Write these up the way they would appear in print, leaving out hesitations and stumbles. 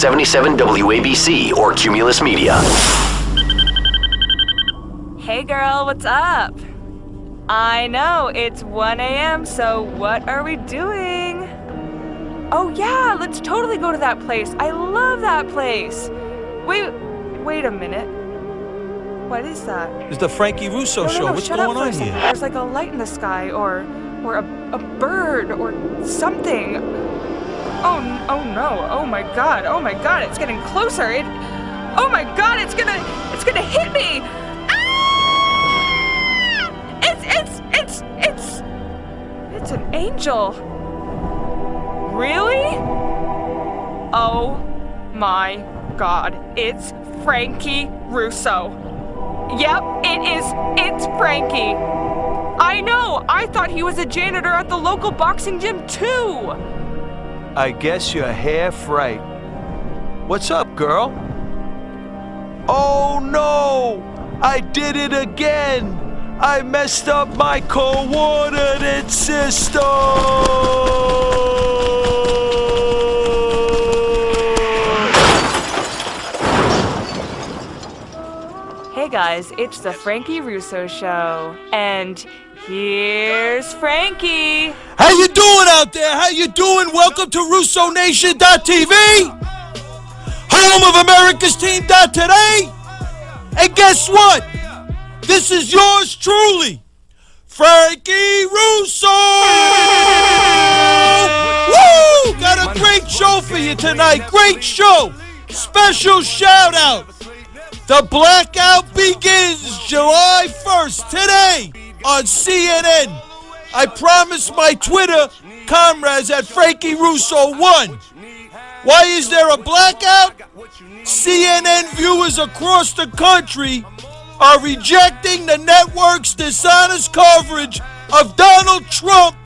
77 WABC or Cumulus Media. Hey girl, what's up? I know, it's 1 a.m., so what are we doing? Oh yeah, let's totally go to that place. I love that place. Wait a minute. What is that? It's the Frankie Russo show. No, What's shut going up for a on second. here? There's like a light in the sky, or a bird, or something. Oh no, oh my god, it's getting closer. Oh my god, it's gonna hit me! Ah! It's an angel. Really? Oh my god, it's Frankie Russo. Yep, it's Frankie. I know, I thought he was a janitor at the local boxing gym too. I guess you're half right. What's up, girl? Oh no! I did it again! I messed up my coordinate system! Hey guys, it's the Frankie Russo show, and here's Frankie. How you doing out there? How you doing? Welcome to RussoNation.tv, home of America's Team Today. And guess what? This is yours truly, Frankie Russo. Woo! Got a great show for you tonight. Great show. Special shout out. The blackout begins July 1st today on CNN. I promised my Twitter comrades at Frankie Russo 1. Why is there a blackout? CNN viewers across the country are rejecting the network's dishonest coverage of Donald Trump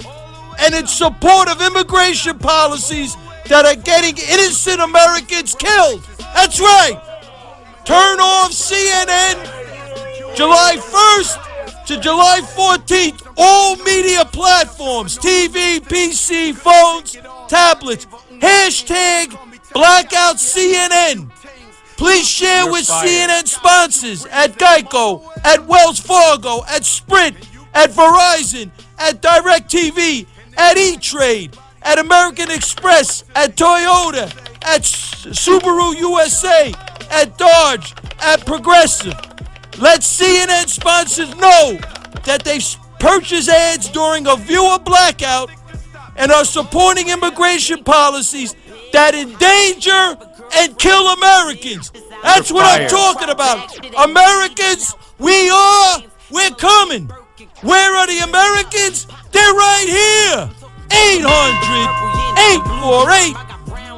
and its support of immigration policies that are getting innocent Americans killed. That's right. Turn off CNN July 1st to July 14th. All media platforms, TV, PC, phones, tablets. Hashtag blackout CNN. Please share with CNN sponsors at Geico, at Wells Fargo, at Sprint, at Verizon, at DirecTV, at E-Trade, at American Express, at Toyota, at Subaru USA, at Dodge, at Progressive. Let CNN sponsors know that they purchase ads during a viewer blackout and are supporting immigration policies that endanger and kill Americans. That's what I'm talking about. Americans, we're coming. Where are the Americans? They're right here.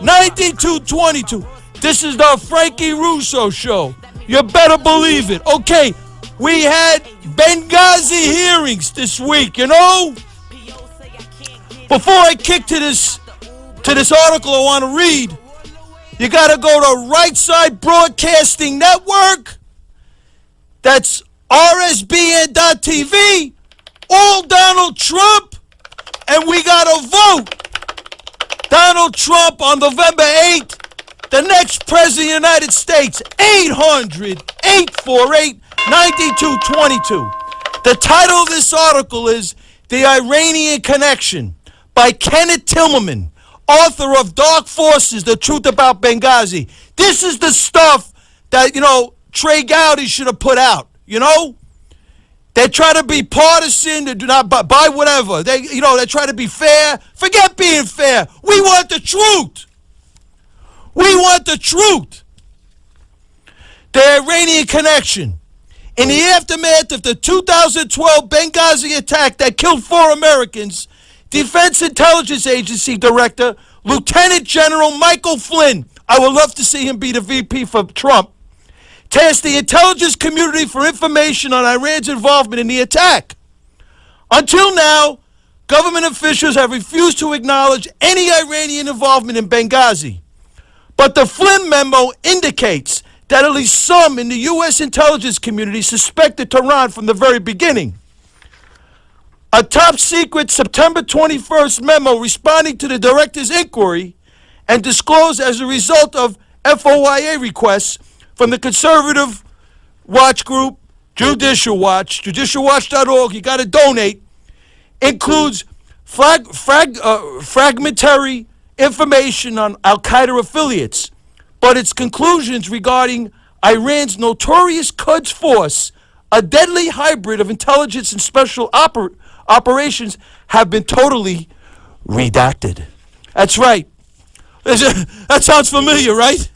800-848-9222. This is the Frankie Russo show. You better believe it. Okay, we had Benghazi hearings this week, you know? Before I kick to this article I want to read, you got to go to Right Side Broadcasting Network. That's RSBN.TV. All Donald Trump. And we got to vote Donald Trump on November 8th, the next president of the United States. 800-848-9222. The title of this article is The Iranian Connection by Kenneth Timmerman, author of Dark Forces, The Truth About Benghazi. This is the stuff that, Trey Gowdy should have put out, They try to be partisan, they do not buy whatever. They try to be fair. Forget being fair. We want the truth. We want the truth. The Iranian Connection. In the aftermath of the 2012 Benghazi attack that killed 4 Americans, Defense Intelligence Agency Director Lieutenant General Michael Flynn, I would love to see him be the VP for Trump, tasked the intelligence community for information on Iran's involvement in the attack. Until now, government officials have refused to acknowledge any Iranian involvement in Benghazi. But the Flynn memo indicates that at least some in the U.S. intelligence community suspected Tehran from the very beginning. A top-secret September 21st memo responding to the director's inquiry and disclosed as a result of FOIA requests from the conservative watch group, Judicial Watch, judicialwatch.org. You got to donate. Includes fragmentary information on Al-Qaeda affiliates, but its conclusions regarding Iran's notorious Quds Force, a deadly hybrid of intelligence and special operations, have been totally redacted. That's right. That sounds familiar, right?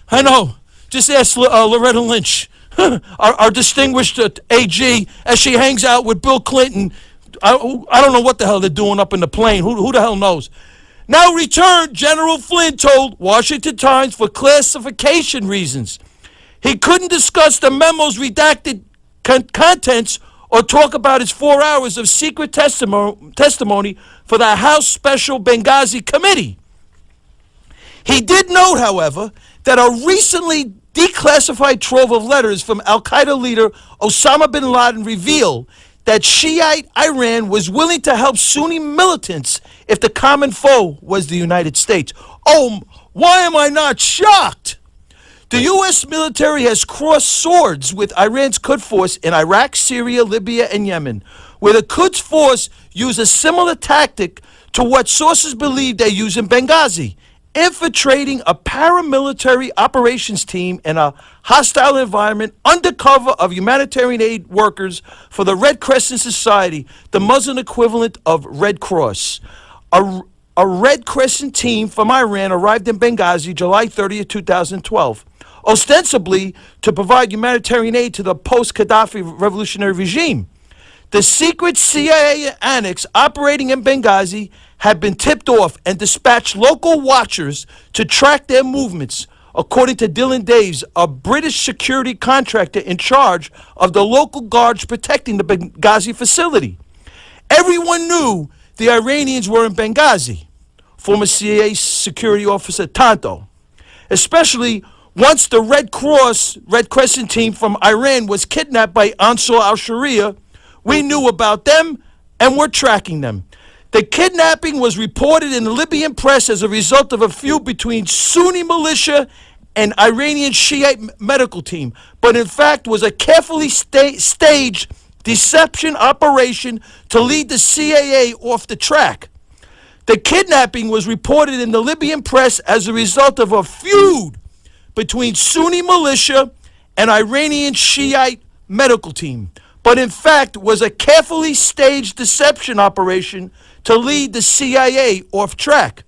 I know. Just ask Loretta Lynch, our distinguished AG, as she hangs out with Bill Clinton. I don't know what the hell they're doing up in the plane. Who the hell knows? Now returned, General Flynn told Washington Times for classification reasons. He couldn't discuss the memo's redacted contents or talk about his 4 hours of secret testimony for the House Special Benghazi Committee. He did note, however, that a recently declassified trove of letters from Al-Qaeda leader Osama bin Laden revealed that Shiite Iran was willing to help Sunni militants if the common foe was the United States. Oh, why am I not shocked? The U.S. military has crossed swords with Iran's Quds Force in Iraq, Syria, Libya, and Yemen, where the Quds Force used a similar tactic to what sources believe they use in Benghazi, infiltrating a paramilitary operations team in a hostile environment under cover of humanitarian aid workers for the Red Crescent Society, the Muslim equivalent of Red Cross. A Red Crescent team from Iran arrived in Benghazi July 30th, 2012, ostensibly to provide humanitarian aid to the post-Gaddafi revolutionary regime. The secret CIA annex operating in Benghazi had been tipped off and dispatched local watchers to track their movements, according to Dylan Daves, a British security contractor in charge of the local guards protecting the Benghazi facility. Everyone knew the Iranians were in Benghazi, former CIA security officer Tanto, especially once the Red Crescent team from Iran was kidnapped by Ansar al-Sharia. We knew about them and were tracking them. The kidnapping was reported in the Libyan press as a result of a feud between Sunni militia and Iranian Shiite medical team, but in fact was a carefully staged deception operation to lead the CIA off the track. The kidnapping was reported in the Libyan press as a result of a feud between Sunni militia and Iranian Shiite medical team, but in fact was a carefully staged deception operation to lead the CIA off track.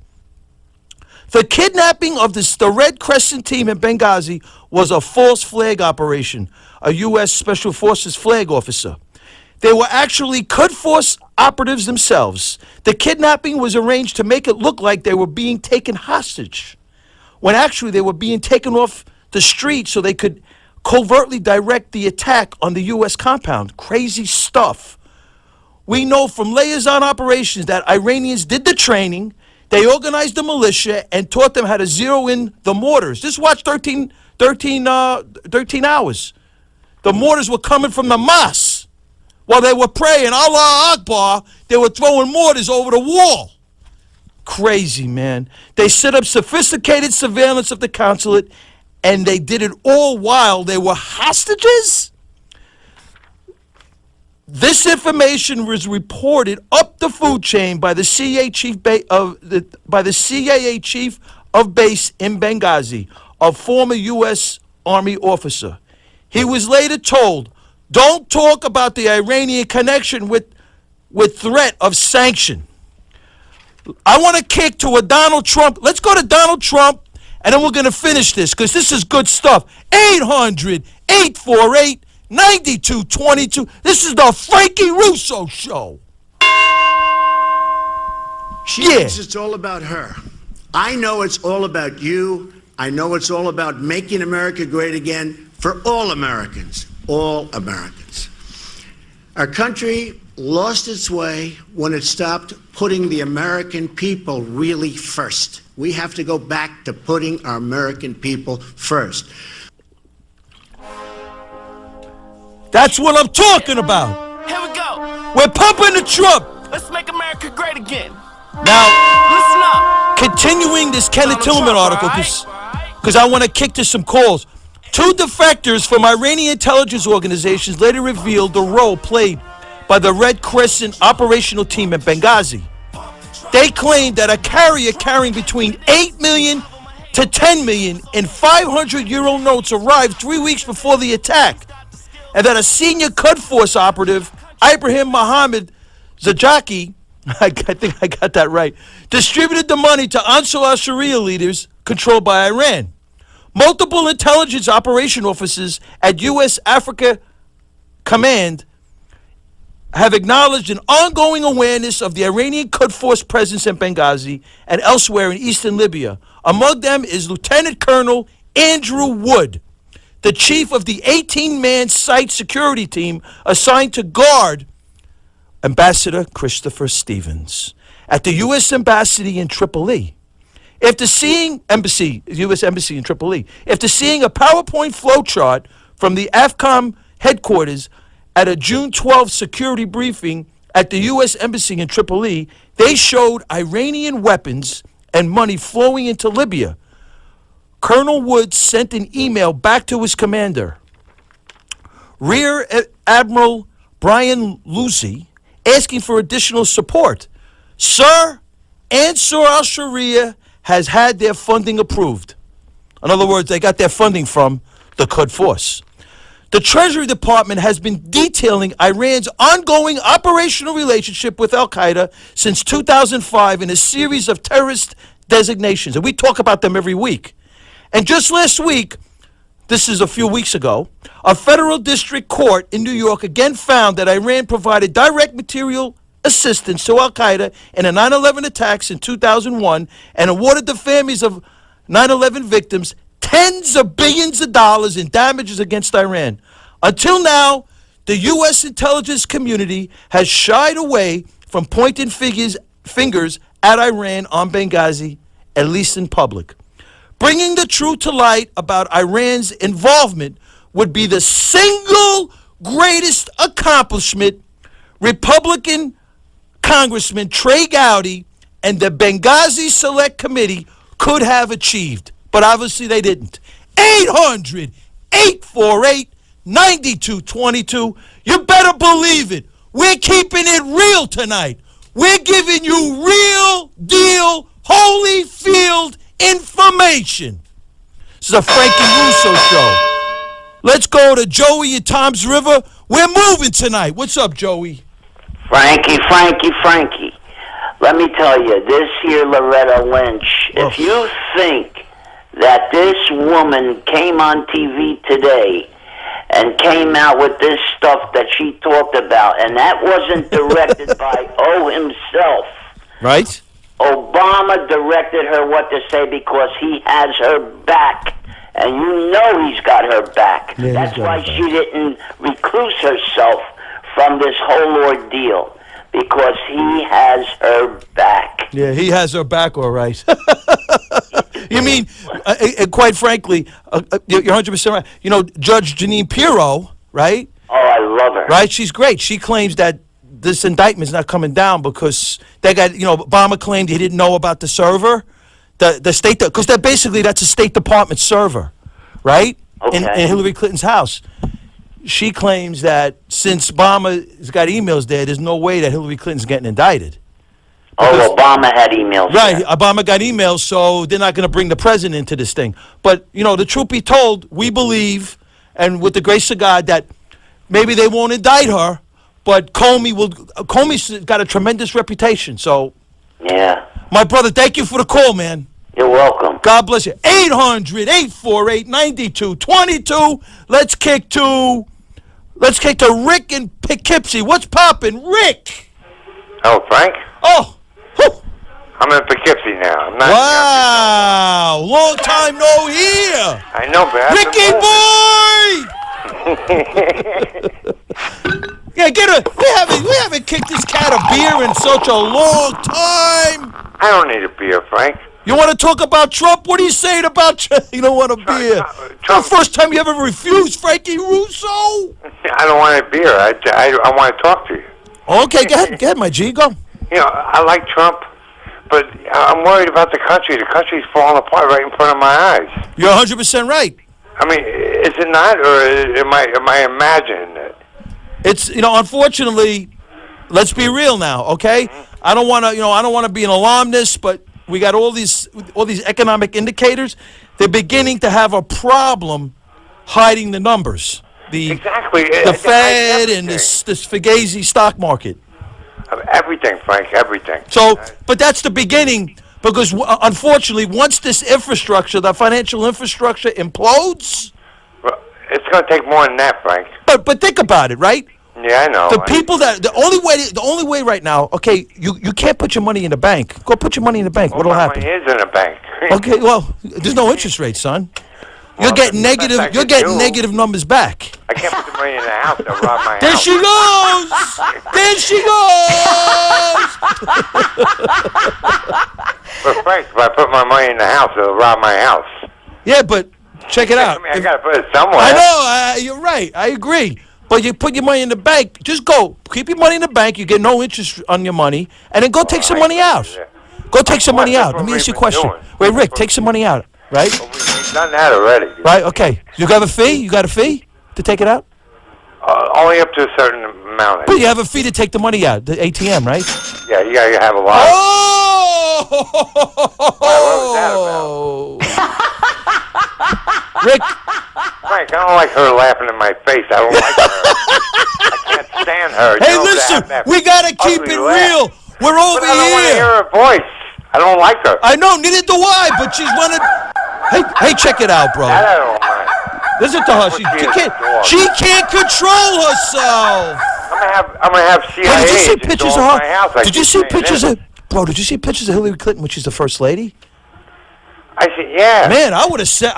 The kidnapping of the Red Crescent team in Benghazi was a false flag operation, a U.S. Special Forces flag officer. They were actually Quds Force operatives themselves. The kidnapping was arranged to make it look like they were being taken hostage, when actually they were being taken off the street so they could covertly direct the attack on the U.S. compound. Crazy stuff. We know from liaison operations that Iranians did the training, they organized the militia, and taught them how to zero in the mortars. Just watch 13 hours. The mortars were coming from the mosque. While they were praying, Allah Akbar, they were throwing mortars over the wall. Crazy, man. They set up sophisticated surveillance of the consulate, and they did it all while they were hostages? This information was reported up the food chain by the CIA chief of base in Benghazi, a former U.S. Army officer. He was later told, "Don't talk about the Iranian connection with threat of sanction." I want to kick to a Donald Trump. Let's go to Donald Trump, and then we're going to finish this, because this is good stuff. 800-848-9222. This is the Frankie Russo Show. She thinks it's all about her. I know it's all about you. I know it's all about making America great again for all Americans. All Americans. Our country lost its way when it stopped putting the American people really first. We have to go back to putting our American people first. That's what I'm talking about. Here we go. We're pumping the Trump. Let's make America great again. Now, Listen up. continuing this Kenneth Donald Tillman Trump, article, all because because I want to kick to some calls. 2 defectors from Iranian intelligence organizations later revealed the role played by the Red Crescent operational team at Benghazi. They claimed that a carrier carrying between 8 million to 10 million in 500-euro notes arrived 3 weeks before the attack, and that a senior Quds Force operative, Ibrahim Mohammed Zajaki, I think I got that right, distributed the money to Ansar al-Sharia leaders controlled by Iran. Multiple intelligence operation officers at U.S. Africa Command have acknowledged an ongoing awareness of the Iranian Quds Force presence in Benghazi and elsewhere in eastern Libya. Among them is Lieutenant Colonel Andrew Wood, the chief of the 18-man site security team assigned to guard Ambassador Christopher Stevens at the U.S. Embassy in Tripoli. After seeing U.S. Embassy in Tripoli, after seeing a PowerPoint flowchart from the AFCOM headquarters at a June 12th security briefing at the U.S. Embassy in Tripoli, they showed Iranian weapons and money flowing into Libya. Colonel Woods sent an email back to his commander, Rear Admiral Brian Lucy, asking for additional support. Sir, Ansar al-Sharia has had their funding approved. In other words, they got their funding from the Quds Force. The Treasury Department has been detailing Iran's ongoing operational relationship with al-Qaeda since 2005 in a series of terrorist designations, and we talk about them every week. And just last week, this is a few weeks ago, a federal district court in New York again found that Iran provided direct material assistance to al-Qaeda in the 9/11 attacks in 2001 and awarded the families of 9/11 victims tens of billions of dollars in damages against Iran. Until now, the U.S. intelligence community has shied away from pointing fingers at Iran on Benghazi, at least in public. Bringing the truth to light about Iran's involvement would be the single greatest accomplishment Republican Congressman Trey Gowdy and the Benghazi Select Committee could have achieved. But obviously they didn't. 800-848-9222. You better believe it. We're keeping it real tonight. We're giving you real deal Holyfield information. This is a Frankie Russo show. Let's go to Joey in Toms River. We're moving tonight. What's up, Joey? Frankie. Let me tell you, this here Loretta Lynch, if you think that this woman came on TV today and came out with this stuff that she talked about, and that wasn't directed by O himself. Right? Obama directed her what to say because he has her back. And you know he's got her back. Yeah, that's why she didn't recluse herself from this whole ordeal, because he has her back. Yeah, he has her back, all right. You mean, quite frankly, you're 100% right. You know, Judge Jeanine Pirro, right? Oh, I love her. Right? She's great. She claims that this indictment's not coming down because they got, Obama claimed he didn't know about the server, the state, because that's a State Department server, right? Okay. In Hillary Clinton's house. She claims that since Obama's got emails there's no way that Hillary Clinton's getting indicted. Oh, Obama had emails. Right, there. Obama got emails, so they're not going to bring the president into this thing. But, the truth be told, we believe, and with the grace of God, that maybe they won't indict her, but Comey's got a tremendous reputation, so. Yeah. My brother, thank you for the call, man. You're welcome. God bless you. 800-848-9222. Let's kick to Rick in Poughkeepsie. What's poppin', Rick? Oh, Frank? Oh. Whew. I'm in Poughkeepsie now. I'm not. Wow. Long time no hear. I know, but Ricky boy! Yeah, we haven't kicked this cat a beer in such a long time. I don't need a beer, Frank. You want to talk about Trump? What are you saying about Trump? You don't want a beer. Trump. The first time you ever refused Frankie Russo? I don't want a beer. I want to talk to you. Okay, go ahead, my G, go. I like Trump, But I'm worried about the country. The country's falling apart right in front of my eyes. You're 100% right. I mean, is it not, or am I imagining it? It's, unfortunately, let's be real now, okay? I don't want to be an alarmist, but we got all these economic indicators. They're beginning to have a problem hiding the numbers. Exactly. The Fed and this Fugazi stock market. Everything, Frank, everything. So, but that's the beginning, because unfortunately, once this infrastructure, the financial infrastructure implodes. Well, it's going to take more than that, Frank. But think about it, right? Yeah, I know. The people the only way right now, okay, you can't put your money in the bank. Go put your money in the bank. What'll happen? My money is in a bank. Okay, well, there's no interest rate, son. You're getting negative. You're getting negative numbers back. I can't put the money in the house. They'll rob my There house. she goes. There she goes. But Frank, if I put my money in the house, they'll rob my house. Yeah, but check it out. I mean, I got to put it somewhere. I know. You're right. I agree. But you put your money in the bank. Just go. Keep your money in the bank. You get no interest on your money. And then go take some money out. Go take some money out. Let me ask you a question. Wait, Rick, take some money out, right? Well, we've done that already. Right, okay. You got a fee? You got a fee to take it out? Only up to a certain amount. But you have a fee to take the money out, the ATM, right? Yeah, you got to have a lot. Oh! Rick. Frank, I don't like her laughing in my face. I don't like her. I can't stand her. Hey, listen, we got to keep it real. We're over but I don't want to here. hear her voice. I don't like her. I know, neither do I, but she's one of... Hey, check it out, bro. That I don't mind. Listen to her. She can't control herself. I'm gonna have CIA. Hey, did you see agents pictures go of in my house. her? Did you see pictures of... Bro, did you see pictures of Hillary Clinton when she's the first lady? I said, yeah. Man, I would have sent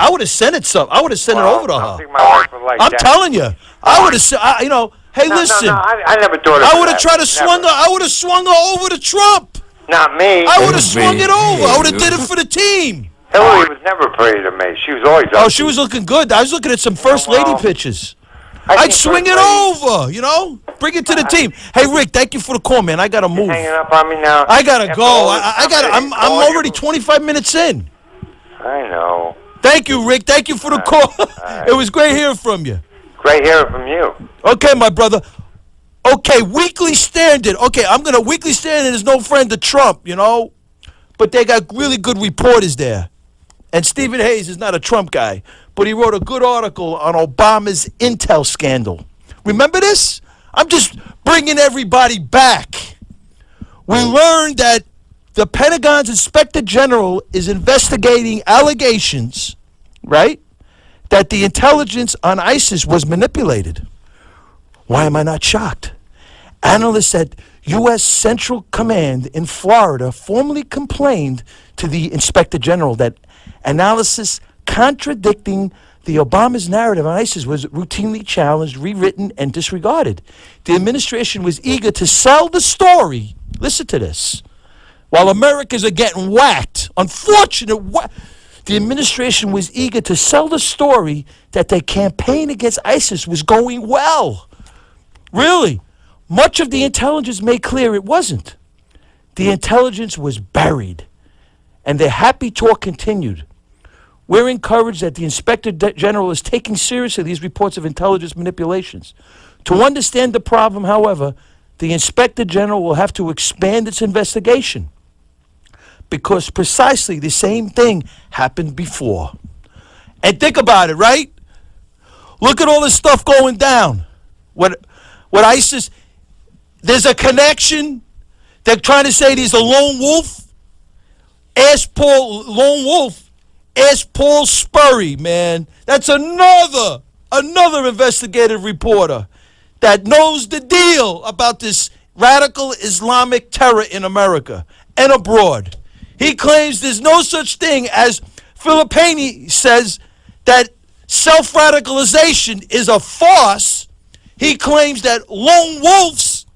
it some. I would have sent it over to I her. don't think my wife would like I'm that. telling you. I would have said, hey, listen. No, I never thought of I would have that. tried to swung her. I would have swung her over to Trump. Not me. I would have swung it over. I would have did it for the team. Hillary was never pretty to me. She was always up. Oh, she was looking good. I was looking at some first lady pictures. I'd swing it over, Bring it to the team. Hey, Rick, thank you for the call, man. I got to move. Hanging up on me now. I got to go. I'm already 25 minutes in. I know. Thank you, Rick. Thank you for the call. It was great hearing from you. Great hearing from you. Okay, my brother. Okay, Weekly Standard. Okay, Weekly Standard is no friend to Trump, but they got really good reporters there. And Stephen Hayes is not a Trump guy, but he wrote a good article on Obama's Intel scandal. Remember this? I'm just bringing everybody back. We learned that the Pentagon's Inspector General is investigating allegations, right, that the intelligence on ISIS was manipulated. Why am I not shocked? Analysts at U.S. Central Command in Florida formally complained to the Inspector General that analysis contradicting the Obama's narrative on ISIS was routinely challenged, rewritten, and disregarded. The administration was eager to sell the story. Listen to this. While Americans are getting whacked, the administration was eager to sell the story that their campaign against ISIS was going well. Really, much of the intelligence made clear it wasn't. The intelligence was buried, and their happy talk continued. We're encouraged that the Inspector General is taking seriously these reports of intelligence manipulations. To understand the problem, however, the Inspector General will have to expand its investigation, because precisely the same thing happened before. And think about it, right? Look at all this stuff going down. What ISIS, there's a connection. They're trying to say he's a lone wolf. Ask Paul Spurry, man. That's another investigative reporter that knows the deal about this radical Islamic terror in America and abroad. He claims there's no such thing as, Filippini says that self-radicalization is a farce. He claims that lone wolves,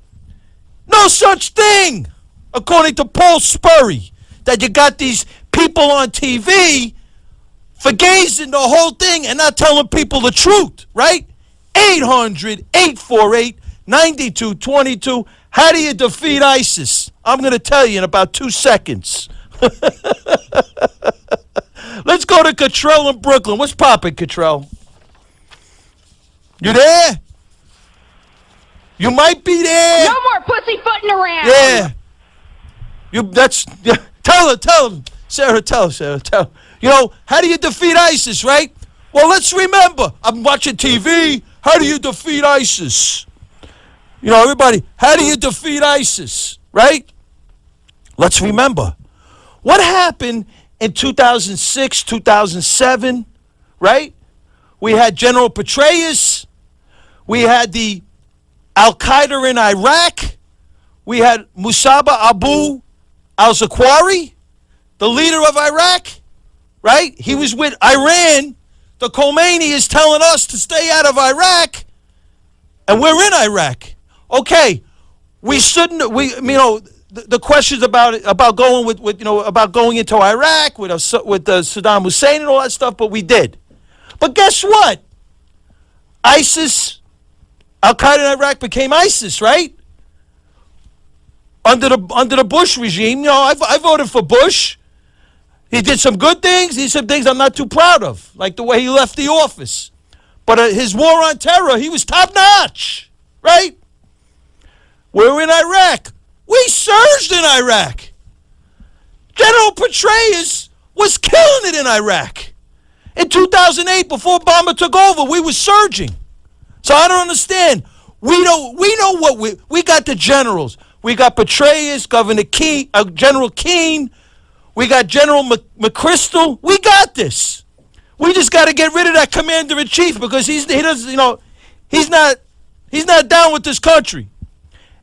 no such thing, according to Paul Spurry, that you got these people on TV forgazing the whole thing and not telling people the truth, right? 800-848-9222. How do you defeat ISIS? I'm going to tell you in about 2 seconds. Let's go to Cottrell in Brooklyn. What's poppin', Cottrell? You there? You might be there. No more pussyfooting around. Yeah. Tell her. Sarah, tell her. You know, how do you defeat ISIS, right? Well, let's remember. I'm watching TV. How do you defeat ISIS? You know, everybody, how do you defeat ISIS, right? Let's remember. What happened in 2006, 2007, right? We had General Petraeus. We had the Al-Qaeda in Iraq. We had Musab Abu al-Zakwari, the leader of Iraq, right? He was with Iran. The Khomeini is telling us to stay out of Iraq, and we're in Iraq. Okay, we shouldn't. The questions about going about going into Iraq with Saddam Hussein and all that stuff, but we did. But guess what? ISIS, Al-Qaeda in Iraq became ISIS, right? Under the Bush regime, I voted for Bush. He did some good things. He did some things I'm not too proud of, like the way he left the office. But his war on terror, he was top notch, right? We're in Iraq. We surged in Iraq. General Petraeus was killing it in Iraq. In 2008, before Obama took over, we were surging. So I don't understand. We know what we got the generals. We got Petraeus, Governor Keane, General Keane. We got General McChrystal. We got this. We just got to get rid of that commander-in-chief because he's not down with this country.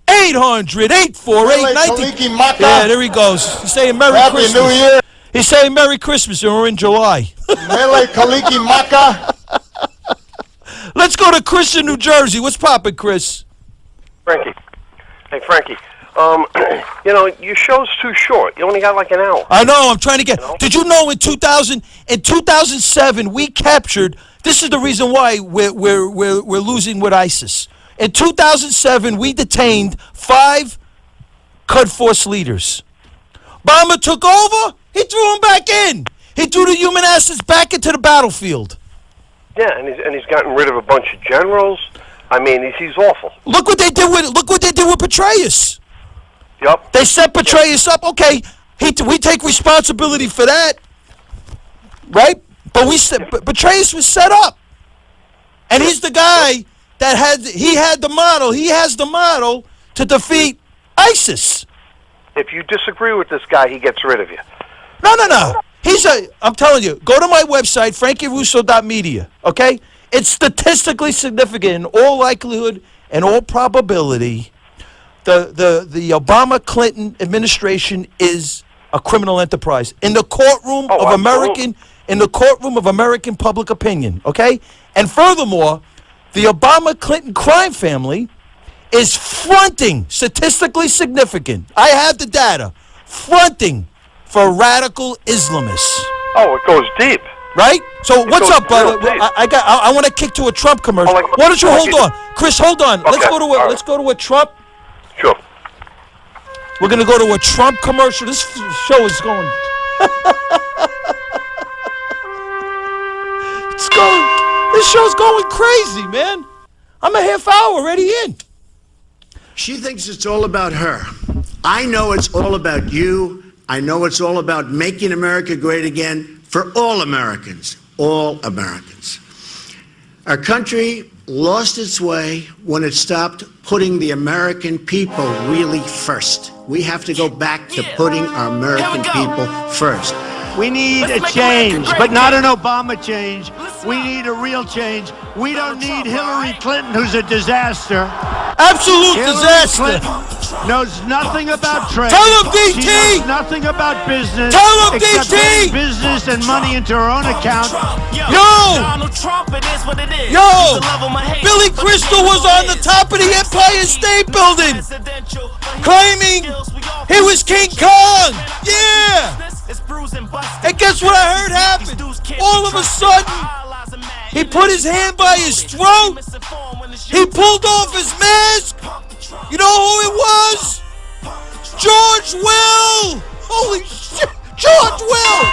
800-848-19. Yeah, there he goes. He's saying Merry Christmas. Happy New Year. He's saying Merry Christmas, and we're in July. Mele Kaliki Maka. Let's go to Chris in New Jersey. What's poppin', Chris? Frankie. Hey, Frankie. Your show's too short. You only got like an hour. I know. I'm trying to get. Did you know in 2007 we captured? This is the reason why we're losing with ISIS. In 2007 we detained 5 Quds Force leaders. Obama took over. He threw them back in. He threw the human assets back into the battlefield. Yeah, and he's gotten rid of a bunch of generals. I mean, he's awful. Look what they did with Petraeus. Yep. They set Petraeus up. Okay, we take responsibility for that, right? But Petraeus was set up, and he's the guy that had the model. He has the model to defeat ISIS. If you disagree with this guy, he gets rid of you. No. I'm telling you, go to my website, frankierusso.media, okay? It's statistically significant in all likelihood and all probability. The Obama-Clinton administration is a criminal enterprise in the courtroom of American public opinion, okay? And furthermore, the Obama-Clinton crime family is fronting, statistically significant. I have the data, fronting for radical Islamists. Oh, it goes deep. Right? So what's up, brother? I want to kick to a Trump commercial. Why don't you hold on, Chris? Hold on. Okay. Let's go to a Trump. Sure. We're gonna go to a Trump commercial. This show is going. This show's going crazy, man. I'm a half hour already in. She thinks it's all about her. I know it's all about you. I know it's all about making America great again for all Americans. All Americans. Our country lost its way when it stopped putting the American people really first. We have to go back to putting our American people first. We need a change, but not an Obama change. We need a real change. We don't need Hillary Clinton, who's a disaster. Absolute disaster. Clinton knows nothing about trade. Tell him, DT. She knows nothing about business. Tell him, except DT. putting business and money into her own account. Yo! Billy Crystal was on the top of the Empire State Building, claiming he was King Kong. Yeah! And guess what I heard happened? All of a sudden, he put his hand by his throat. He pulled off his mask. You know who it was? George Will! Holy shit! George Will!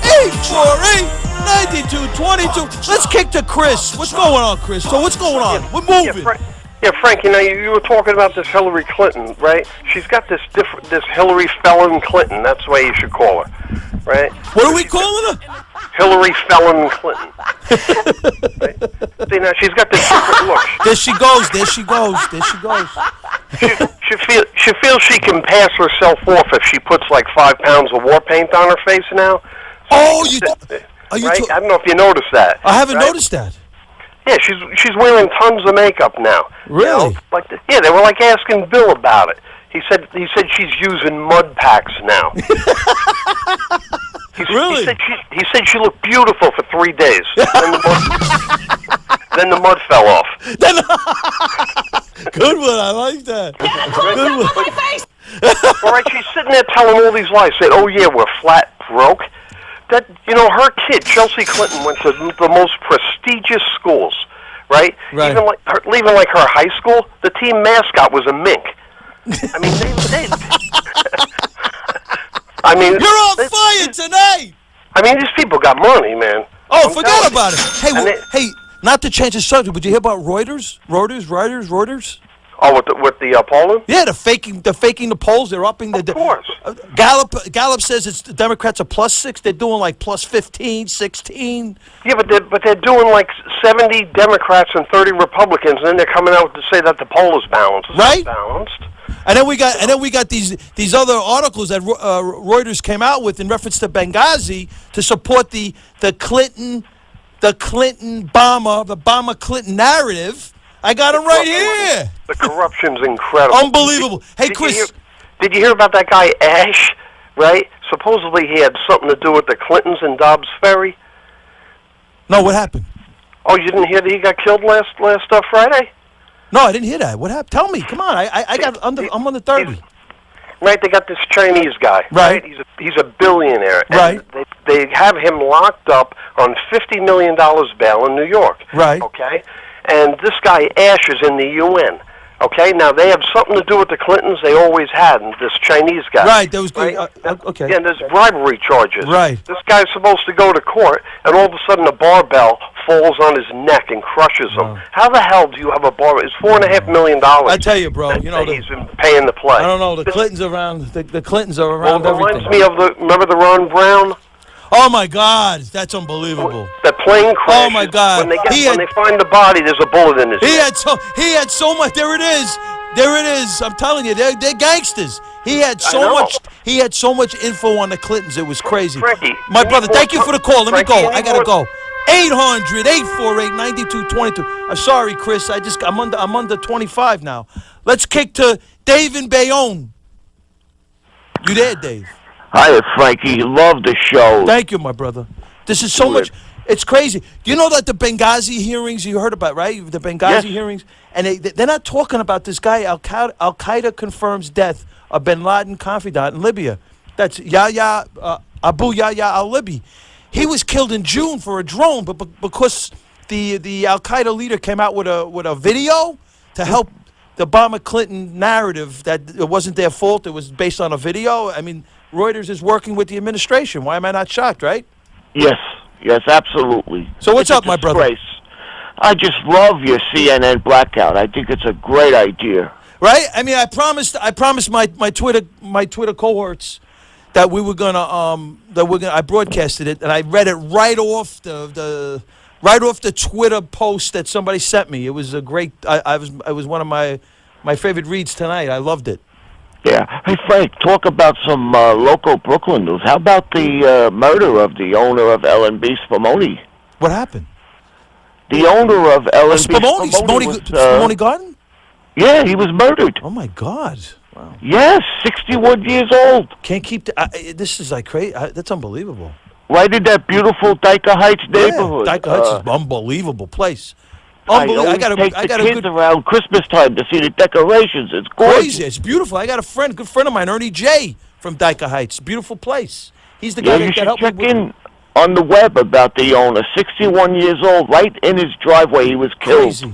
800-848-9222. Let's kick to Chris. What's going on, Chris? So what's going on? We're moving. Yeah, Frank, you were talking about this Hillary Clinton, right? She's got this Hillary Felon Clinton. That's the way you should call her, right? What are we calling her? Hillary Felon Clinton. Right? See, now she's got this different look. There she goes. There she goes. There she goes. She feels she can pass herself off if she puts like 5 pounds of war paint on her face now. So I don't know if you noticed that. I haven't noticed that. Yeah, she's wearing tons of makeup now. Really? They were like asking Bill about it. He said she's using mud packs now. Really? He said she looked beautiful for 3 days. Then the mud fell off. Good one. I like that. Good one. All right, she's sitting there telling all these lies, saying, "Oh yeah, we're flat broke." That her kid, Chelsea Clinton, went to the most prestigious schools, right? Even like her high school, the team mascot was a mink. I mean, you're on fire tonight. I mean, these people got money, man. Oh, forget about it. Hey, not to change the subject, but you hear about Reuters? Oh, with the polling? Yeah, they're faking the polls. They're upping the. Of course. Gallup says the Democrats are +6. They're doing like +15, 16. Yeah, but they're doing like 70 Democrats and 30 Republicans, and then they're coming out to say that the poll is balanced. It's right? Not balanced. And then we got these other articles that Reuters came out with in reference to Benghazi to support the Clinton Obama Clinton narrative. I got it right here. The corruption's incredible. Unbelievable. Hey, Chris. Did you hear about that guy Ash, right? Supposedly he had something to do with the Clintons and Dobbs Ferry. No, what happened? Oh, you didn't hear that he got killed last Friday? No, I didn't hear that. What happened? Tell me. Come on. I'm under 30. Right, they got this Chinese guy. Right. He's a billionaire. Right. And they have him locked up on $50 million bail in New York. Right. Okay? And this guy Ash is in the UN. Okay, now they have something to do with the Clintons. They always had, and this Chinese guy. Right, there was right? okay. Yeah, and there's bribery charges. Right. This guy's supposed to go to court, and all of a sudden a barbell falls on his neck and crushes him. How the hell do you have a barbell? It's $4.5 million. I tell you, bro. He's been paying the play. I don't know. The Clintons are around. The Clintons are around. Well, it everything. reminds me of remember the Ron Brown. Oh my God, that's unbelievable. That plane crash. Oh my God. When they find the body, there's a bullet in his neck. He had so much. There it is. I'm telling you, they're gangsters. He had so much info on the Clintons. It was crazy. Frankie, my brother, thank you for the call. Let me go. I gotta go. 800-848-9222. I'm sorry, Chris. I'm under 25 now. Let's kick to Dave in Bayonne. You there, Dave? Hi, Frankie. Love the show. Thank you, my brother. This is so much. It's crazy. Do you know that the Benghazi hearings, you heard about, right? The Benghazi hearings? And they're not talking about this guy, Al-Qaeda confirms death of bin Laden confidant in Libya. That's Abu Yahya al-Libi. He was killed in June for a drone, but because the Al-Qaeda leader came out with a video to help the Obama-Clinton narrative that it wasn't their fault, it was based on a video. I mean, Reuters is working with the administration. Why am I not shocked, right? Yes, absolutely. So what's up, my brother? I just love your CNN blackout. I think it's a great idea. Right? I mean, I promised my Twitter cohorts that we were gonna I broadcasted it and I read it right off the Twitter post that somebody sent me. It was a great. It was one of my favorite reads tonight. I loved it. Yeah. Hey, Frank, talk about some local Brooklyn news. How about the murder of the owner of L&B Spumoni? What happened? The owner of L&B Spumoni Garden? Yeah, he was murdered. Oh, my God. Wow. Yes, 61 years old. Can't keep this is like crazy. That's unbelievable. Right in that beautiful Dyker Heights neighborhood. Dyker Heights is an unbelievable place. I take the kids around Christmas time to see the decorations. It's gorgeous. Crazy. It's beautiful. I got a good friend of mine, Ernie J. from Dyker Heights. Beautiful place. He's the guy that helped me. You should check in on the web about the owner. 61 years old, right in his driveway. He was killed. Crazy.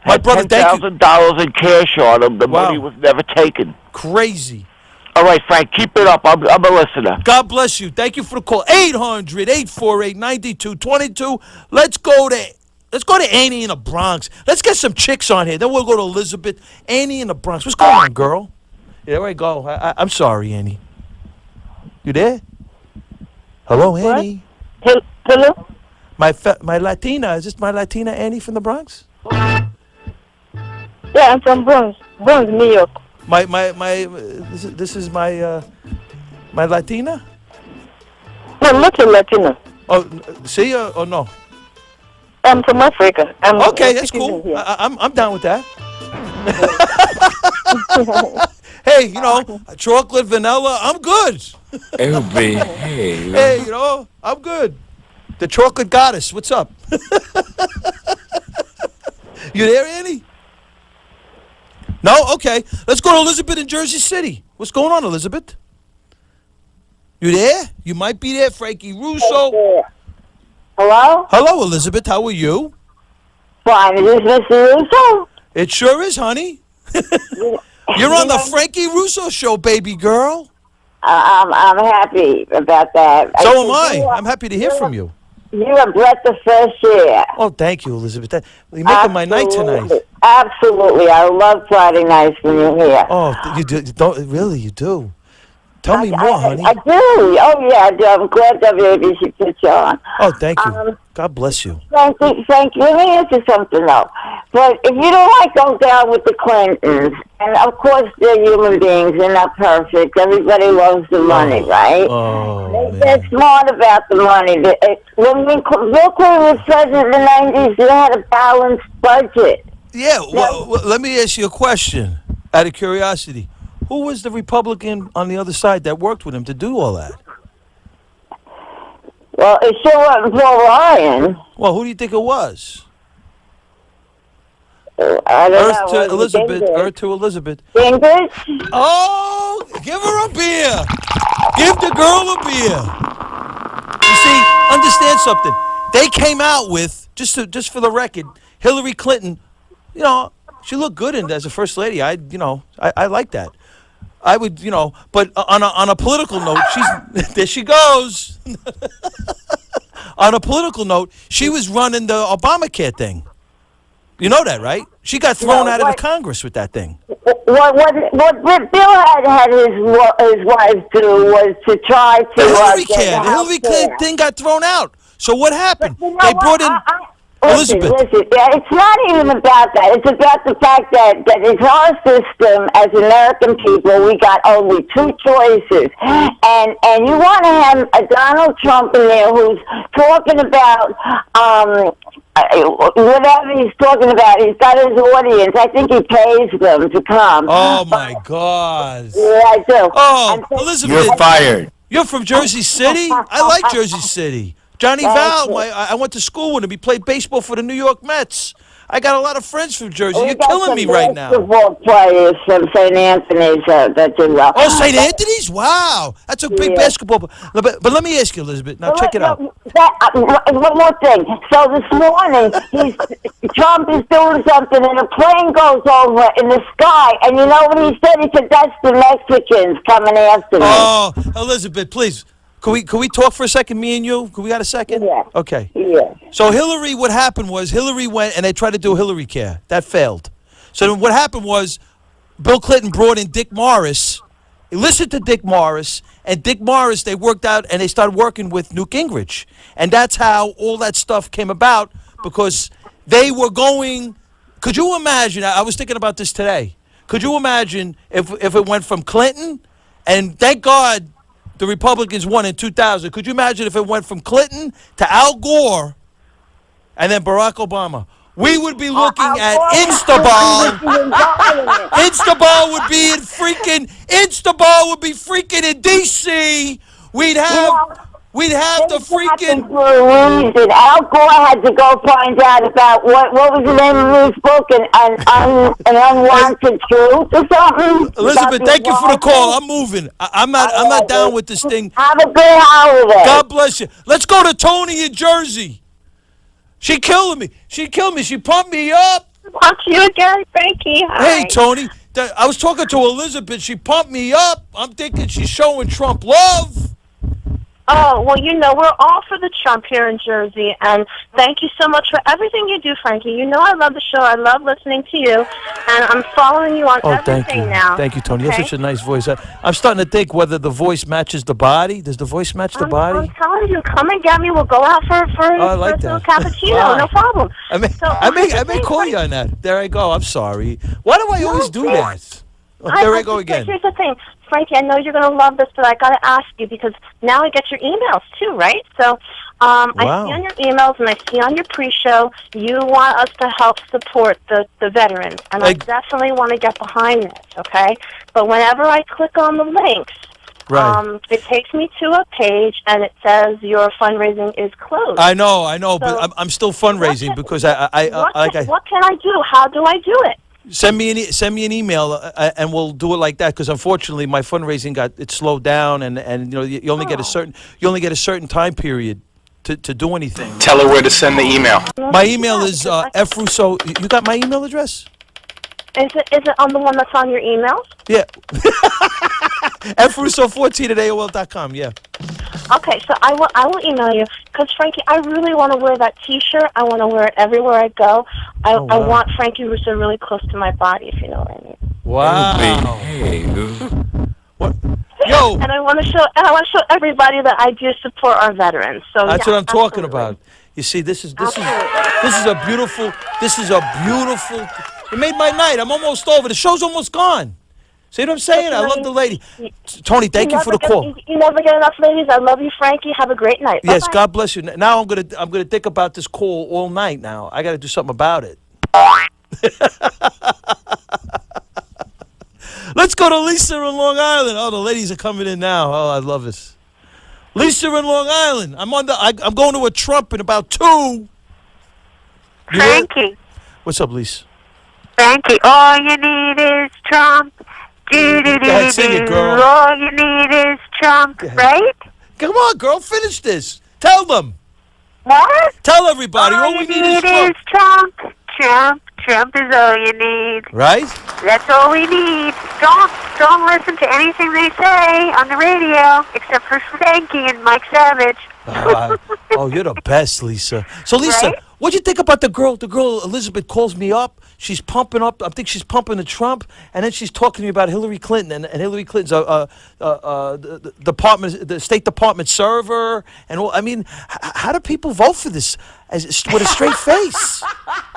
Had brother, thank you. $10,000 in cash on him. The money was never taken. Crazy. All right, Frank, keep it up. I'm a listener. God bless you. Thank you for the call. 800-848-9222. Let's go to Annie in the Bronx. Let's get some chicks on here. Then we'll go to Elizabeth. Annie in the Bronx. What's going on, girl? Yeah, there we go. I'm sorry, Annie. You there? Hello, Annie. Hello? My Latina. Is this my Latina Annie from the Bronx? Yeah, I'm from Bronx, New York. This is my Latina? No, I'm not a Latina. Oh, see or no? I'm from Africa. Okay, that's cool. I'm down with that. Hey, you know, chocolate, vanilla, I'm good. Hey, you know, I'm good. The chocolate goddess, what's up? You there, Annie? No? Okay. Let's go to Elizabeth in Jersey City. What's going on, Elizabeth? You there? You might be there, Frankie Russo. Hello? Hello, Elizabeth. How are you? Fine. Is this Mr. Russo? It sure is, honey. You're on the Frankie Russo show, baby girl. I'm happy about that. So am I. I'm happy to hear from you. You're a breath of fresh air. Oh, thank you, Elizabeth. You're making my night tonight. Absolutely. I love Friday nights when you're here. Oh, you do? Really, you do? Tell me more, honey. I do. Oh, yeah, I do. I'm glad WABC put you on. Oh, thank you. God bless you. Frankie, let me answer something, though. But if you don't like go down with the Clintons, and of course they're human beings, they're not perfect. Everybody loves the money, right? They're smart about the money. When Bill Clinton was president in the 90s, they had a balanced budget. Yeah, well, let me ask you a question out of curiosity. Who was the Republican on the other side that worked with him to do all that? Well, it sure wasn't Paul Ryan. Well, who do you think it was? I don't know. To Elizabeth. Earth to Elizabeth. Gingrich? Oh, give her a beer. Give the girl a beer. You see, understand something. They came out with, just for the record, Hillary Clinton, you know, she looked good as a first lady. I like that. I would, you know, but on a political note, there she goes. On a political note, she was running the Obamacare thing. You know that, right? She got thrown out of the Congress with that thing. What Bill had his wife do was to try to... The Hillary Clinton thing got thrown out. So what happened? They brought in... Elizabeth. Listen, it's not even about that. It's about the fact that it's our system as American people. We got only two choices, and you want to have a Donald Trump in there who's talking about whatever he's talking about. He's got his audience. I think he pays them to come. Oh my God! Yeah, I do. Oh, Elizabeth, You're fired. You're from Jersey City. I like Jersey City. Johnny Val, I went to school with him. He played baseball for the New York Mets. I got a lot of friends from Jersey. You're killing me right now. Basketball players from St. Anthony's that do well. Oh, St. Anthony's? Wow. That's a big basketball. But let me ask you, Elizabeth. Now, check it out. One more thing. So this morning, Trump is doing something, and a plane goes over in the sky, and you know what he said? He said, that's the Mexicans coming after me. Oh, Elizabeth, please. Can we talk for a second, me and you? Can we got a second? Yeah. Okay. Yeah. So Hillary, what happened was Hillary went and they tried to do Hillary Care. That failed. So then what happened was Bill Clinton brought in Dick Morris. He listened to Dick Morris, and Dick Morris, they worked out and they started working with Newt Gingrich. And that's how all that stuff came about, because they were going, could you imagine, I was thinking about this today, could you imagine if it went from Clinton, and thank God the Republicans won in 2000. Could you imagine if it went from Clinton to Al Gore and then Barack Obama? We would be looking at Instaball. Instaball would be freaking in D.C. We'd have the freaking... Al Gore had to go find out about what was the name of his book, an unwanted truth or something. Elizabeth, thank you for the call. I'm moving. I'm not down with this thing. Have a good holiday. God bless you. Let's go to Tony in Jersey. She killing me. She pumped me up. Talk to you again, Frankie. Hi. Hey, Tony. I was talking to Elizabeth. She pumped me up. I'm thinking she's showing Trump love. Oh, well, you know, we're all for the Trump here in Jersey, and thank you so much for everything you do, Frankie. You know I love the show. I love listening to you, and I'm following you on everything now. Thank you, Tony. Okay? You have such a nice voice. I'm starting to think whether the voice matches the body. Does the voice match the body? I'm telling you, come and get me. We'll go out for I like a little that. cappuccino. No problem. I may call you on that. There I go. I'm sorry. Why do I always do that? There I go again. Here's the thing, Frankie, I know you're going to love this, but I got to ask you because now I get your emails too, right? So I see on your emails and I see on your pre-show you want us to help support the veterans, and I definitely want to get behind this, okay? But whenever I click on the links, it takes me to a page and it says your fundraising is closed. I know, so but I'm still fundraising because what can I do? How do I do it? Send me an email and we'll do it like that because unfortunately my fundraising it slowed down and you know you only get a certain time period to do anything. Tell her where to send the email. My email is frusso. You got my email address? Is it on the one that's on your emails? Yeah. frusso14@aol.com. Yeah. Okay, so I will email you because Frankie, I really want to wear that T-shirt. I want to wear it everywhere I go. I want Frankie Russo really close to my body, if you know what I mean. Wow. Hey. What? Yo. And I want to show everybody that I do support our veterans. So that's what I'm talking about. You see, this is a beautiful. It made my night. I'm almost over. The show's almost gone. See what I'm saying? I love the lady. Tony, thank you for the call. You never get enough, ladies. I love you, Frankie. Have a great night. Yes, Bye-bye. God bless you. Now I'm gonna think about this call all night. Now I got to do something about it. Let's go to Lisa in Long Island. Oh, the ladies are coming in now. Oh, I love this. Lisa in Long Island. I'm going to a Trump in about 2. Frankie. What's up, Lisa? Frankie, all you need is Trump. Go ahead, sing it, girl. All you need is Trump, right? Come on, girl, finish this. Tell them. What? Tell everybody. All we need is Trump. Trump is all you need. Right? That's all we need. Don't listen to anything they say on the radio, except for Frankie and Mike Savage. Oh, you're the best, Lisa. So, Lisa, right? What'd you think about the girl? The girl, Elizabeth, calls me up. She's pumping up. I think she's pumping the Trump, and then she's talking to me about Hillary Clinton, and Hillary Clinton's the State Department server, and all. I mean, how do people vote for this with a straight face?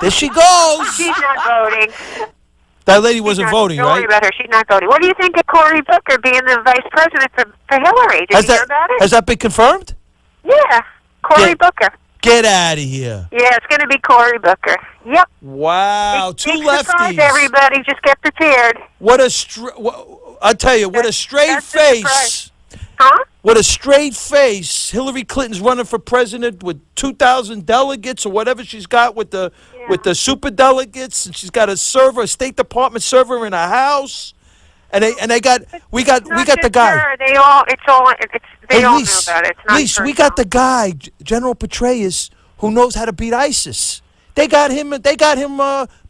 There she goes. She's not voting. That lady wasn't voting, don't right? Don't worry about her. She's not voting. What do you think of Cory Booker being the vice president for Hillary? Did you hear about it? Has that been confirmed? Yeah, Cory Booker. Get out of here. Yeah, it's going to be Cory Booker. Yep. Wow, two lefties. Surprise, everybody, just get prepared. I tell you, with a straight face. Huh? With a straight face, Hillary Clinton's running for president with 2,000 delegates or whatever she's got with the super delegates, and she's got a State Department server in her house, and we got the guy. Her. They all know about it. It's not Lise, we got the guy, General Petraeus, who knows how to beat ISIS. They got him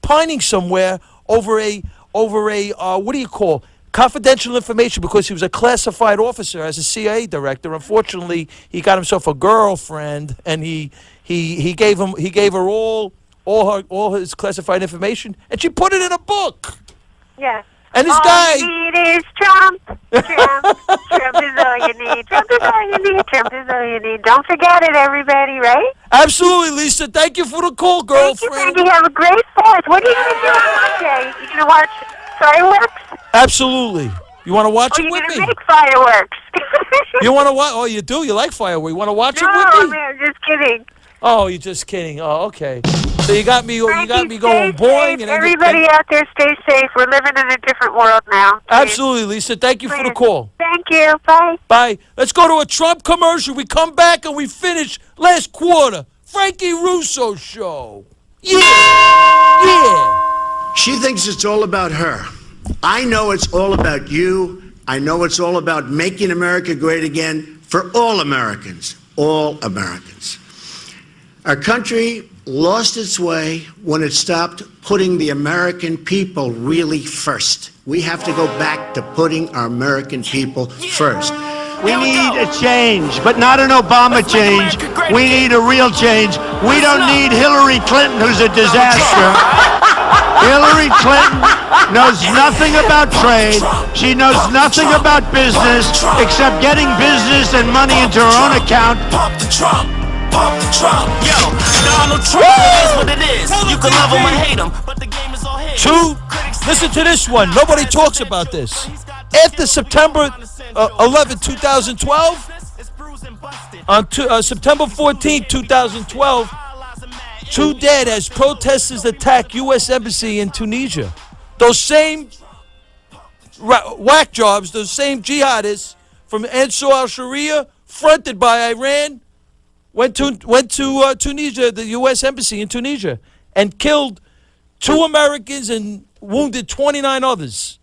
pining somewhere over a what do you call? Confidential information, because he was a classified officer as a CIA director. Unfortunately, he got himself a girlfriend, and he gave her all his classified information, and she put it in a book. Yeah. And this all guy. All you need is Trump. Trump is all you need. Trump is all you need. Trump is all you need. Don't forget it, everybody, right? Absolutely, Lisa. Thank you for the call, girlfriend. Thank you, Frankie. Have a great 4th. What are you going to do on Monday? You going to watch fireworks? Absolutely. You want to watch it with me? You're going to make fireworks. You want to watch? Oh, you do? You like fireworks? You want to watch it with me? No, man, just kidding. Oh, you're just kidding. Oh, okay. So you got me going boing. And everybody out there, stay safe. We're living in a different world now. Please. Absolutely, Lisa. Thank you for the call. Thank you. Bye. Bye. Let's go to a Trump commercial. We come back and we finish last quarter. Frankie Russo Show. Yeah. Yeah. She thinks it's all about her. I know it's all about you. I know it's all about making America great again for all Americans. All Americans. Our country lost its way when it stopped putting the American people really first. We have to go back to putting our American people first. We need a change, but not an Obama change. We need a real change. We don't need Hillary Clinton, who's a disaster. Hillary Clinton knows nothing about trade. She knows nothing about business except getting business and money into her own account. Pump the Trump. Yo, Donald Trump is what it is. You can love him or hate him, but the game is all his. Listen to this one. Nobody talks about this. After September 11, 2012, on September 14, 2012, 2 dead as protesters attack U.S. Embassy in Tunisia. Those same whack jobs, those same jihadists from Ansar al-Sharia, fronted by Iran, went to Tunisia, the U.S. Embassy in Tunisia, and killed 2 Americans and wounded 29 others.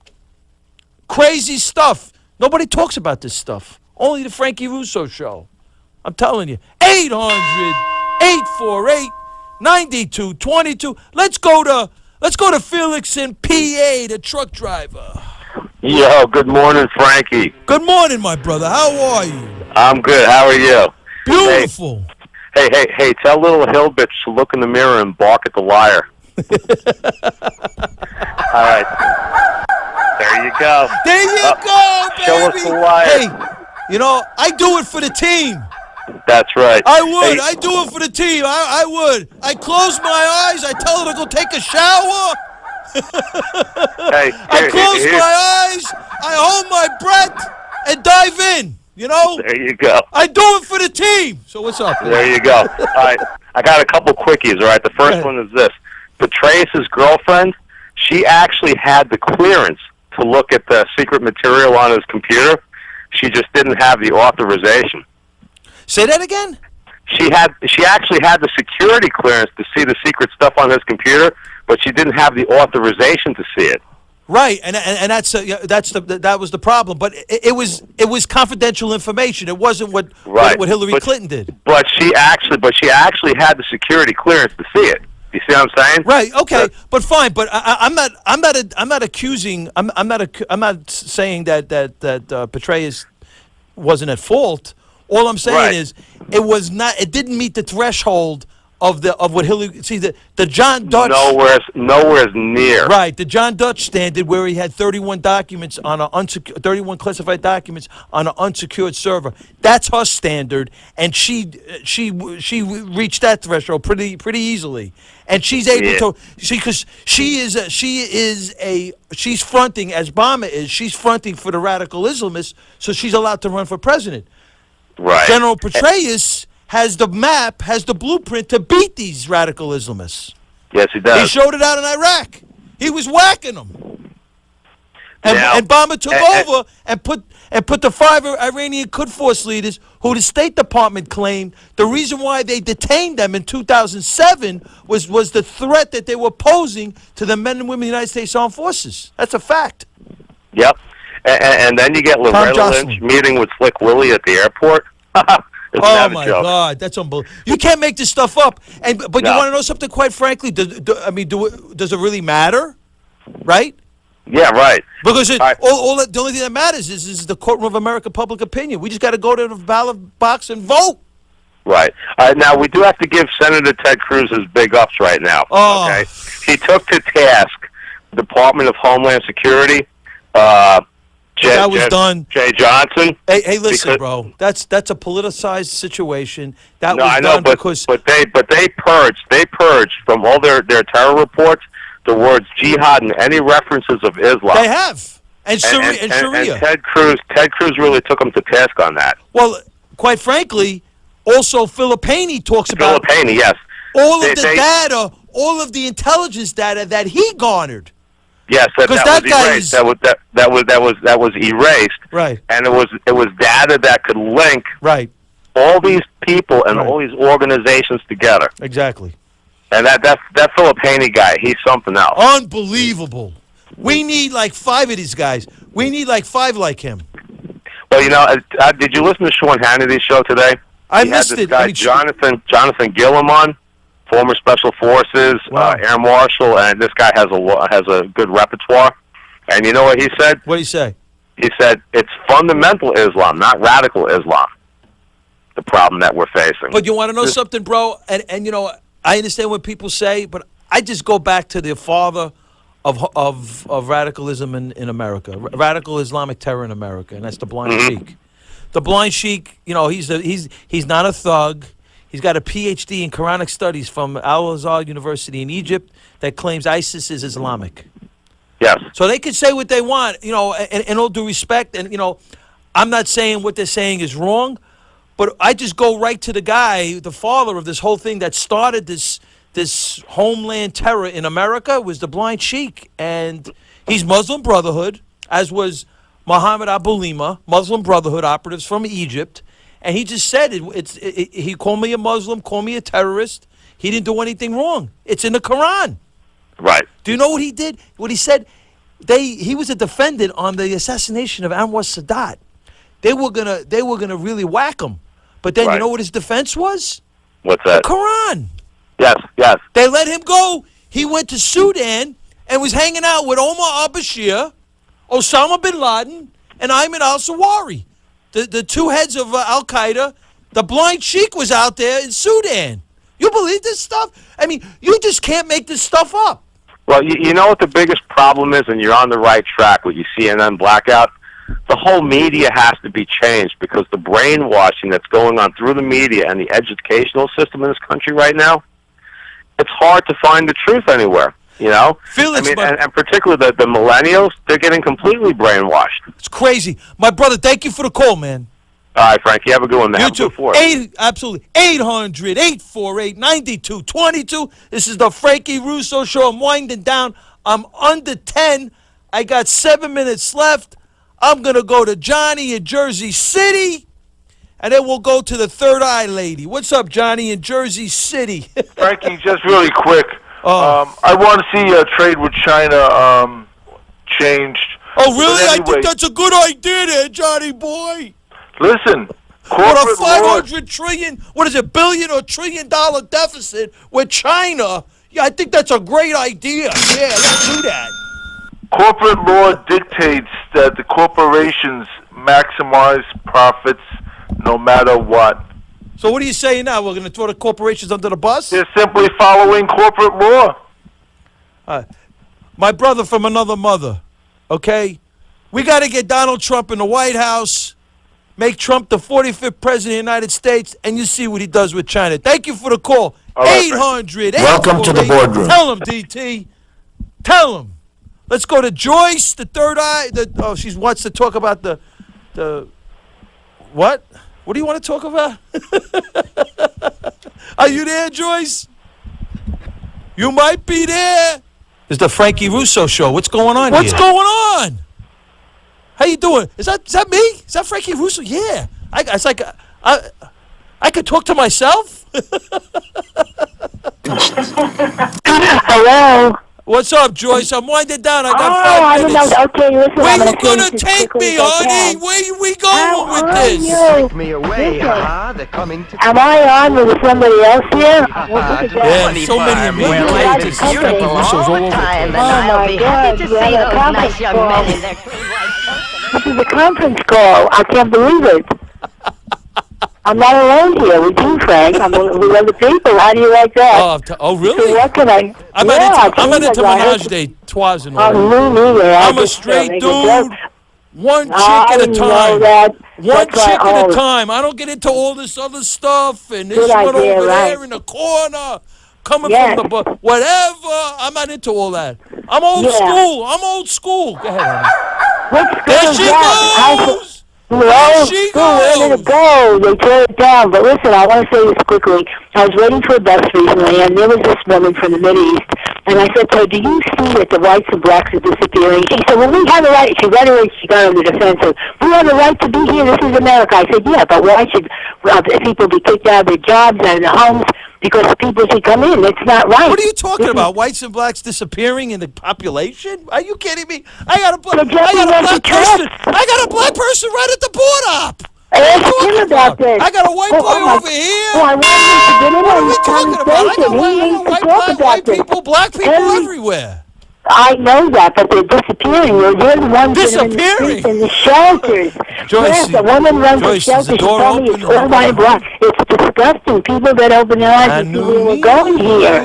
Crazy stuff. Nobody talks about this stuff. Only the Frankie Russo show. I'm telling you. 800-848-9222. Let's go to Felix in PA, the truck driver. Yo, good morning, Frankie. Good morning, my brother. How are you? I'm good. How are you? Beautiful. Hey, tell little hill bitch to look in the mirror and bark at the liar. All right. There you go. There you go, baby. Show us the liar. Hey, I do it for the team. That's right. I would. I do it for the team. I would. I close my eyes. I tell her to go take a shower. I close my eyes. I hold my breath and dive in. There you go. I do it for the team. So what's up? There you go. All right. I got a couple quickies, all right? The first one is this. Petraeus' girlfriend, she actually had the clearance to look at the secret material on his computer. She just didn't have the authorization. Say that again? She actually had the security clearance to see the secret stuff on his computer, but she didn't have the authorization to see it. Right, and that was the problem. But it was confidential information. It wasn't what Hillary Clinton did. But she actually had the security clearance to see it. You see what I'm saying? Right. Okay. But fine. But I'm not accusing. I'm not saying that Petraeus wasn't at fault. All I'm saying is it was not. It didn't meet the threshold of what Hillary. See the John Dutch. Nowhere's near. Right. The John Dutch standard, where he had 31 documents on 31 classified documents on an unsecured server. That's her standard, and she reached that threshold pretty easily. And she's able to because she's fronting, as Obama is. She's fronting for the radical Islamists, so she's allowed to run for president. Right. General Petraeus has the map, has the blueprint to beat these radical Islamists. Yes, he does. He showed it out in Iraq. He was whacking them. And Obama took over and put the 5 Iranian Quds Force leaders, who the State Department claimed the reason why they detained them in 2007 was the threat that they were posing to the men and women of the United States Armed Forces. That's a fact. Yep. And then you get Loretta Lynch meeting with Slick Willie at the airport. Oh my God, that's unbelievable! You can't make this stuff up. But you want to know something? Quite frankly, does it really matter? Right? Yeah, right. Because the only thing that matters is the courtroom of American public opinion. We just got to go to the ballot box and vote. Right. Now we do have to give Senator Ted Cruz his big ups right now. Oh. Okay. He took to task the Department of Homeland Security. That was done. Jay Johnson. Hey, listen, bro. That's a politicized situation. That was I know, done because they purged from all their terror reports the words jihad and any references of Islam. They have, and Sharia. And Ted Cruz really took them to task on that. Well, quite frankly, also Filippini talks about yes. All of the data, all of the intelligence data that he garnered. Yes, that was erased. That was erased. Right. And it was data that could link all these people and all these organizations together. Exactly. And that Filippini guy, he's something else. Unbelievable. We need like 5 of these guys. We need like 5 like him. Well, did you listen to Sean Hannity's show today? I he missed had this it. guy, I mean, Jonathan Gillum on, former Special Forces, Air Marshal, and this guy has a good repertoire. And you know what he said? What did he say? He said it's fundamental Islam, not radical Islam, the problem that we're facing. But you want to know something, bro? And you know, I understand what people say, but I just go back to the father of radicalism in America, radical Islamic terror in America, and that's the blind sheik. The blind sheik, you know, he's not a thug. He's got a PhD in Quranic studies from Al-Azhar University in Egypt that claims ISIS is Islamic. Yes. So they can say what they want, you know, and all due respect, and you know, I'm not saying what they're saying is wrong, but I just go right to the guy, the father of this whole thing that started this homeland terror in America was the blind sheik, and he's Muslim Brotherhood, as was Muhammad Abu Lima, Muslim Brotherhood operatives from Egypt, and he just said he called me a Muslim, called me a terrorist. He didn't do anything wrong. It's in the Quran. Right. Do you know what he did? What he said? He was a defendant on the assassination of Anwar Sadat. They were gonna really whack him, but then you know what his defense was? What's that? The Quran. Yes. They let him go. He went to Sudan and was hanging out with Omar al-Bashir, Osama bin Laden, and Ayman al-Zawahiri, the two heads of Al-Qaeda. The blind sheik was out there in Sudan. You believe this stuff? I mean, you just can't make this stuff up. Well, you know what the biggest problem is, and you're on the right track with your CNN blackout? The whole media has to be changed because the brainwashing that's going on through the media and the educational system in this country right now, it's hard to find the truth anywhere, you know? Felix, I mean, and particularly the millennials, they're getting completely brainwashed. It's crazy. My brother, thank you for the call, man. All right, Frankie, have a good one, man. You too. Absolutely. 800-848-9222. This is the Frankie Russo Show. I'm winding down. I'm under 10. I got 7 minutes left. I'm going to go to Johnny in Jersey City, and then we'll go to the Third Eye Lady. What's up, Johnny in Jersey City? Frankie, just really quick. I want to see trade with China changed. Oh, really? Anyway, I think that's a good idea there, Johnny boy. Listen, what a 500 trillion, what is it, billion or $1 trillion deficit with China? Yeah, I think that's a great idea. Yeah, let's do that. Corporate law dictates that the corporations maximize profits no matter what. So what are you saying now? We're going to throw the corporations under the bus? They're simply following corporate law. My brother from another mother, okay? We got to get Donald Trump in the White House, make Trump the 45th president of the United States, and you see what he does with China. Thank you for the call. 800. Welcome to the boardroom. Tell him, DT. Tell him. Let's go to Joyce, the Third Eye. She wants to talk about the what? What do you want to talk about? Are you there, Joyce? You might be there. It's the Frankie Russo Show. What's going on here? What's going on? How you doing? Is that me? Is that Frankie Russo? Yeah. It's like I could talk to myself. Hello. What's up, Joyce? I'm winding down. I got 5 minutes. Okay, listen. Where you gonna take me, honey? Where we going with this? Take me away, They're coming to. Am I on with somebody else here? Yeah, so many of me. Frankie Russo's all over the place. Oh my God! This is a conference call. I can't believe it. I'm not alone here with you, Frank. I'm with other people. How do you like that? Oh really? So what can I? I'm not into Menage des Trois and all that. I'm a straight dude. One chick at a time. One chick at a time. I don't get into all this other stuff and this one over there in the corner. Coming from the whatever. I'm not into all that. I'm old school. I'm old school. Go ahead, honey. There she goes. Where did it go? They tore it down. But listen, I want to say this quickly. I was waiting for a bus recently, and there was this woman from the Mideast, and I said to her, do you see that the whites and blacks are disappearing? She said, well, we have a right. She got on the defensive. We have a right to be here. This is America. I said, yeah, but why should people be kicked out of their jobs and their homes because people should come in? It's not right. What are you talking about? Whites and blacks disappearing in the population? Are you kidding me? I got a black person right at the border. Ask him about this. I got a white boy over here. Oh, I want him to get in What are on we the talking about? I got conversation. He needs to talk about white this. people, black people everywhere. I know that, but they're disappearing. They're the ones that are in the streets and the shelters. Joyce, yes, the woman runs the Joyce, shelter. is the She door told me open? it's all by black. It's disgusting. People that open their eyes and see where we're going here.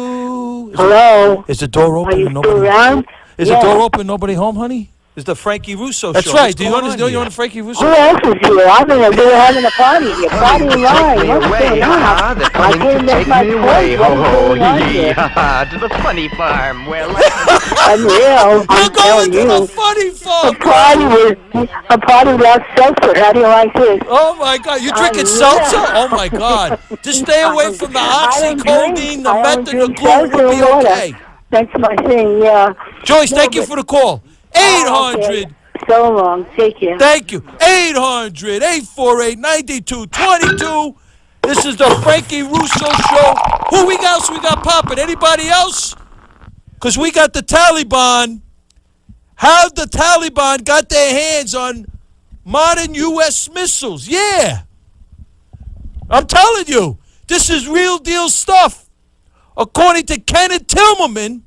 Hello? Is the door open? Are you and still around? Is the door open? Nobody home, honey? Is the Frankie Russo show? That's right. Do you understand? You're on the Frankie Russo? Who else is here? I'm in there having a party here. Party line. What's going on? I can't make my point. What's going on here? To the funny farm. Well, Unreal. I'm telling you. The funny farm. A party without seltzer. How do you like this? Oh my God! You drinking seltzer? Oh my God! Just stay away from the oxycodone, the meth, and the glue. We'll be okay. That's my thing. Yeah. Joyce, thank you for the call. 800. Okay. So long. Take care. Thank you. 800-848-9222. This is the Frankie Russo Show. Who we got? We got popping. Anybody else? Because we got the Taliban. How the Taliban got their hands on modern U.S. missiles. Yeah. I'm telling you. This is real deal stuff. According to Kenneth Tillerman,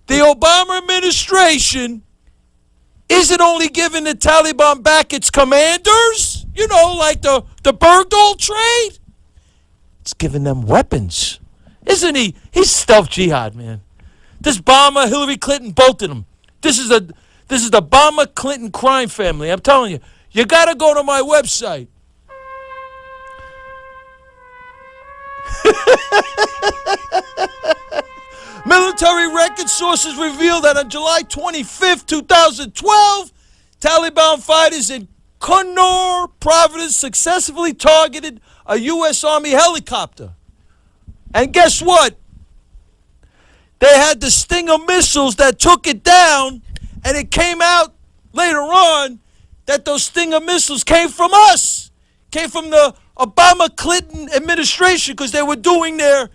the Obama administration isn't only giving the Taliban back its commanders, you know, like the Bergdahl trade. It's giving them weapons. Isn't he? He's stealth jihad, man. This Obama, Hillary Clinton, both of them. This is the Obama-Clinton crime family. I'm telling you. You got to go to my website. Military record sources reveal that on July 25th, 2012, Taliban fighters in Kannur province successfully targeted a U.S. Army helicopter. And guess what? They had the Stinger missiles that took it down, and it came out later on that those Stinger missiles came from us, came from the Obama-Clinton administration, because they were doing their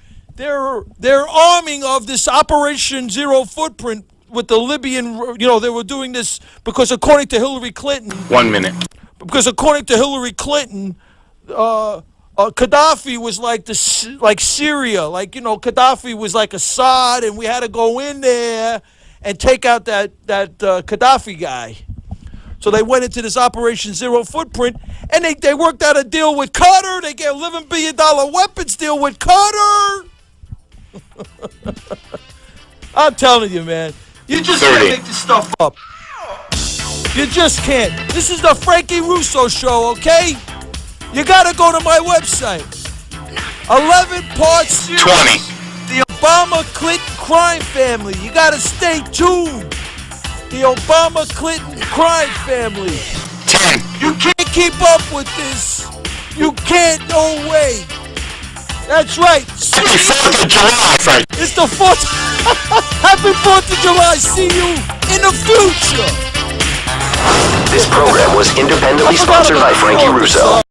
arming of this Operation Zero Footprint with the Libyan, you know, they were doing this because according to Hillary Clinton. 1 minute. Because according to Hillary Clinton, Gaddafi was like Syria, like, you know, Gaddafi was like Assad, and we had to go in there and take out that Gaddafi guy. So they went into this Operation Zero Footprint, and they worked out a deal with Qatar. They get $11 billion weapons deal with Qatar. I'm telling you, man. You just can't make this stuff up. You just can't. This is the Frankie Russo Show, okay? You got to go to my website. 11-part series. 20. The Obama-Clinton crime family. You got to stay tuned. The Obama-Clinton crime family. 10. You can't keep up with this. You can't, no way. That's right. Happy 4th of July, Frank. It's the 4th. Happy 4th of July. See you in the future. This program was independently sponsored by Frankie Russo.